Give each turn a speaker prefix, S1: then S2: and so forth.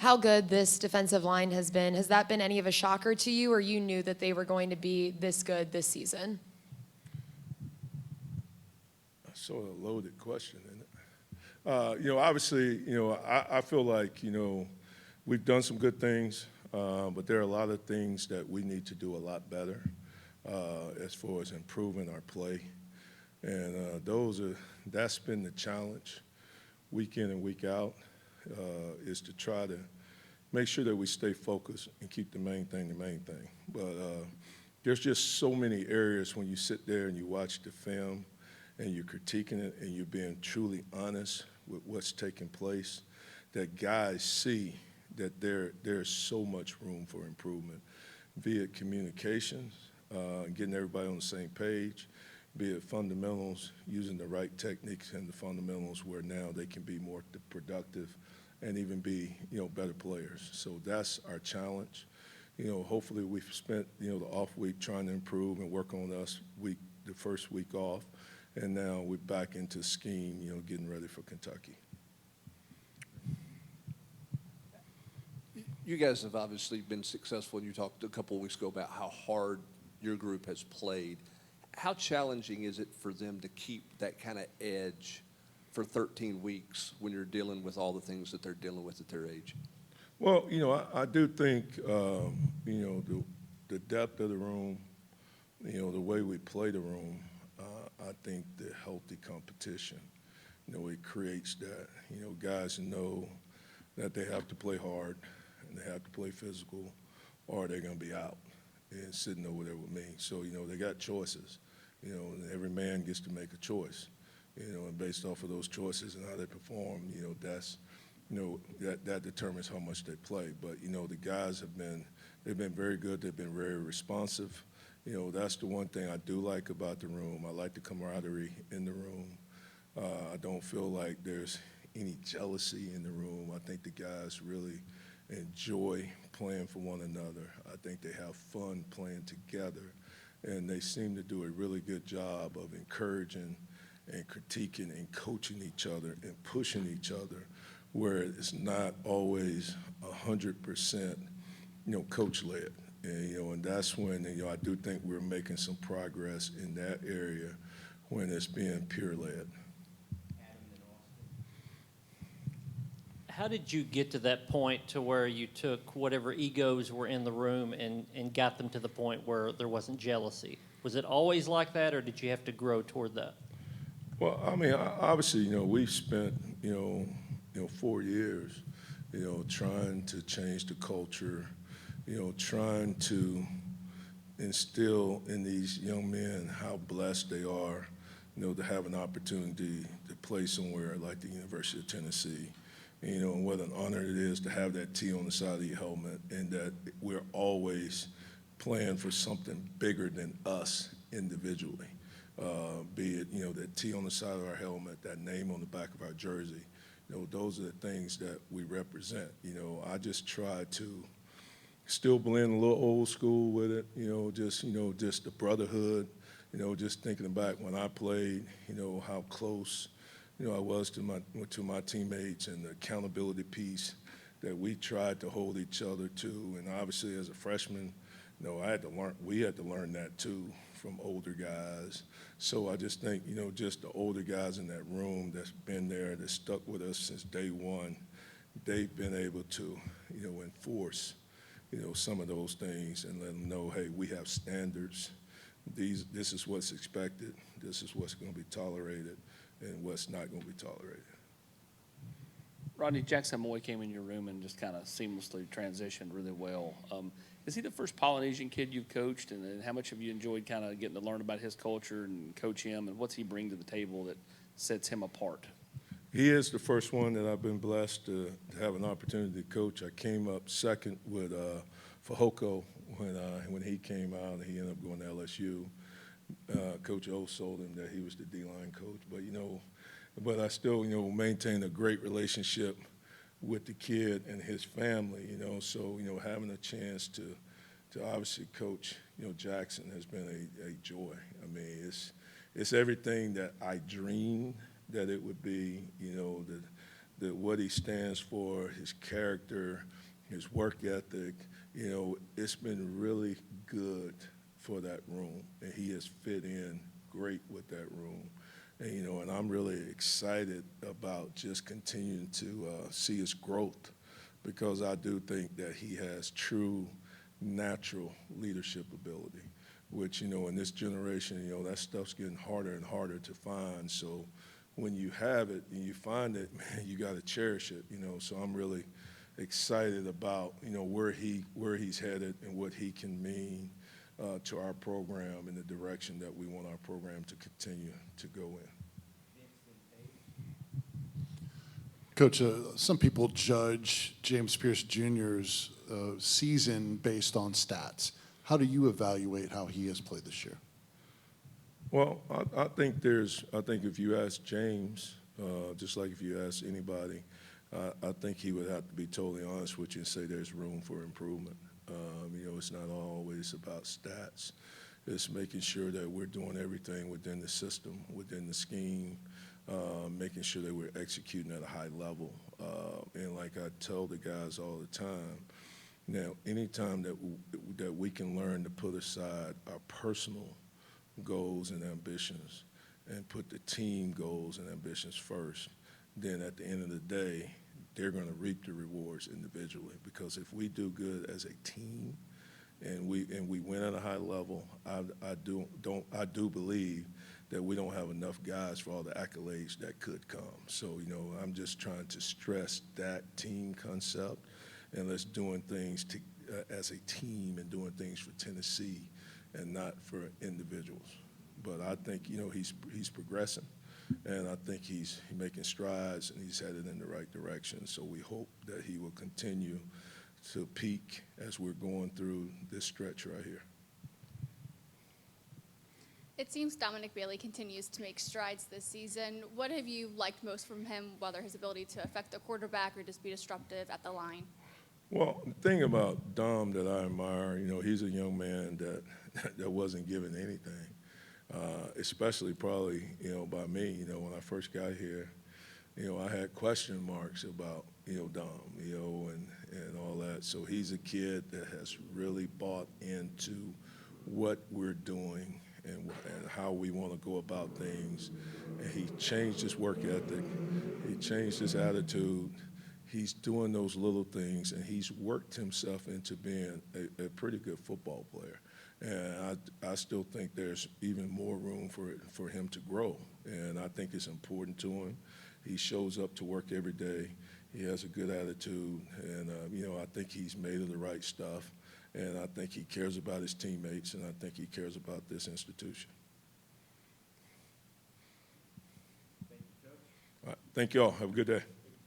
S1: how good this defensive line has been. Has that been any of a shocker to you, or you knew that they were going to be this good this season?
S2: Sort of a loaded question, isn't it? Obviously, I feel like, we've done some good things, but there are a lot of things that we need to do a lot better as far as improving our play. And that's been the challenge week in and week out, is to try to make sure that we stay focused and keep the main thing the main thing. But there's just so many areas when you sit there and you watch the film and you're critiquing it and you're being truly honest with what's taking place, that guys see that there's so much room for improvement, be it communications, getting everybody on the same page, be it fundamentals, using the right techniques and the fundamentals where now they can be more productive and even be, better players. So that's our challenge. Hopefully we've spent, the off week trying to improve and work on us the first week off, and now we're back into scheme, getting ready for Kentucky.
S3: You guys have obviously been successful, and you talked a couple of weeks ago about how hard your group has played. How challenging is it for them to keep that kind of edge for 13 weeks when you're dealing with all the things that they're dealing with at their age?
S2: Well, I do think, the depth of the room, the way we play the room, I think the healthy competition, it creates that. Guys know that they have to play hard and they have to play physical or they're going to be out and sitting over there with me. So, they got choices, and every man gets to make a choice, and based off of those choices and how they perform, that's, that determines how much they play. But, the guys they've been very good. They've been very responsive. That's the one thing I do like about the room. I like the camaraderie in the room. I don't feel like there's any jealousy in the room. I think the guys really enjoy playing for one another. I think they have fun playing together, and they seem to do a really good job of encouraging and critiquing and coaching each other and pushing each other, where it's not always 100%, coach-led. And that's when, I do think we're making some progress in that area when it's being peer-led.
S4: How did you get to that point to where you took whatever egos were in the room and got them to the point where there wasn't jealousy? Was it always like that, or did you have to grow toward that?
S2: Well, obviously, we've spent, 4 years, trying to change the culture, trying to instill in these young men how blessed they are, to have an opportunity to play somewhere like the University of Tennessee, and what an honor it is to have that T on the side of your helmet, and that we're always playing for something bigger than us individually. Be it, that T on the side of our helmet, that name on the back of our jersey, those are the things that we represent. I just try to still blend a little old school with it, just the brotherhood, just thinking back when I played, how close, I was to my teammates, and the accountability piece that we tried to hold each other to. And obviously as a freshman, we had to learn that too from older guys. So I just think, just the older guys in that room that's been there, that stuck with us since day one, they've been able to, enforce, some of those things and let them know, hey, we have standards. This is what's expected. This is what's going to be tolerated and what's not going to be tolerated.
S5: Rodney, Jackson Moy came in your room and just kind of seamlessly transitioned really well. Is he the first Polynesian kid you've coached, and how much have you enjoyed kind of getting to learn about his culture and coach him, and what's he bring to the table that sets him apart?
S2: He is the first one that I've been blessed to have an opportunity to coach. I came up second with Fahoko when he came out, and he ended up going to LSU. Coach O sold him that he was the D-line coach, but I still, maintain a great relationship with the kid and his family, so, having a chance to obviously coach, Jackson has been a joy. I mean, it's everything that I dreamed that it would be, that what he stands for, his character, his work ethic, you know, it's been really good for that room, and he has fit in great with that room. And, you know, and I'm really excited about just continuing to see his growth, because I do think that he has true natural leadership ability, which, you know, in this generation, you know, that stuff's getting harder and harder to find. So when you have it and you find it, man, you got to cherish it, you know. So I'm really excited about, you know, where he's headed and what he can mean to our program in the direction that we want our program to continue to go in.
S6: Coach, some people judge James Pearce Jr.'s season based on stats. How do you evaluate how he has played this year?
S2: Well, I think if you ask James, just like if you ask anybody, I think he would have to be totally honest with you and say there's room for improvement. You know, it's not always about stats. It's making sure that we're doing everything within the system, within the scheme, making sure that we're executing at a high level. And like I tell the guys all the time, now, anytime that we can learn to put aside our personal goals and ambitions and put the team goals and ambitions first, then at the end of the day, they're going to reap the rewards individually. Because if we do good as a team and we win at a high level, I do believe that we don't have enough guys for all the accolades that could come. So, you know, I'm just trying to stress that team concept, and let's doing things as a team and doing things for Tennessee and not for individuals. But I think, you know, he's progressing, and I think he's making strides, and he's headed in the right direction. So we hope that he will continue to peak as we're going through this stretch right here.
S7: It seems Dominic Bailey continues to make strides this season. What have you liked most from him, whether his ability to affect the quarterback or just be disruptive at the line?
S2: Well, the thing about Dom that I admire, you know, he's a young man that wasn't given anything, especially probably, you know, by me. You know, when I first got here, you know, I had question marks about, you know, Dom, you know, and all that. So he's a kid that has really bought into what we're doing and how we want to go about things. And he changed his work ethic. He changed his attitude. He's doing those little things, and he's worked himself into being a pretty good football player. And I still think there's even more room for him to grow, and I think it's important to him. He shows up to work every day. He has a good attitude, and, you know, I think he's made of the right stuff, and I think he cares about his teammates, and I think he cares about this institution. Thank you, Coach. All right, thank you all. Have a good day.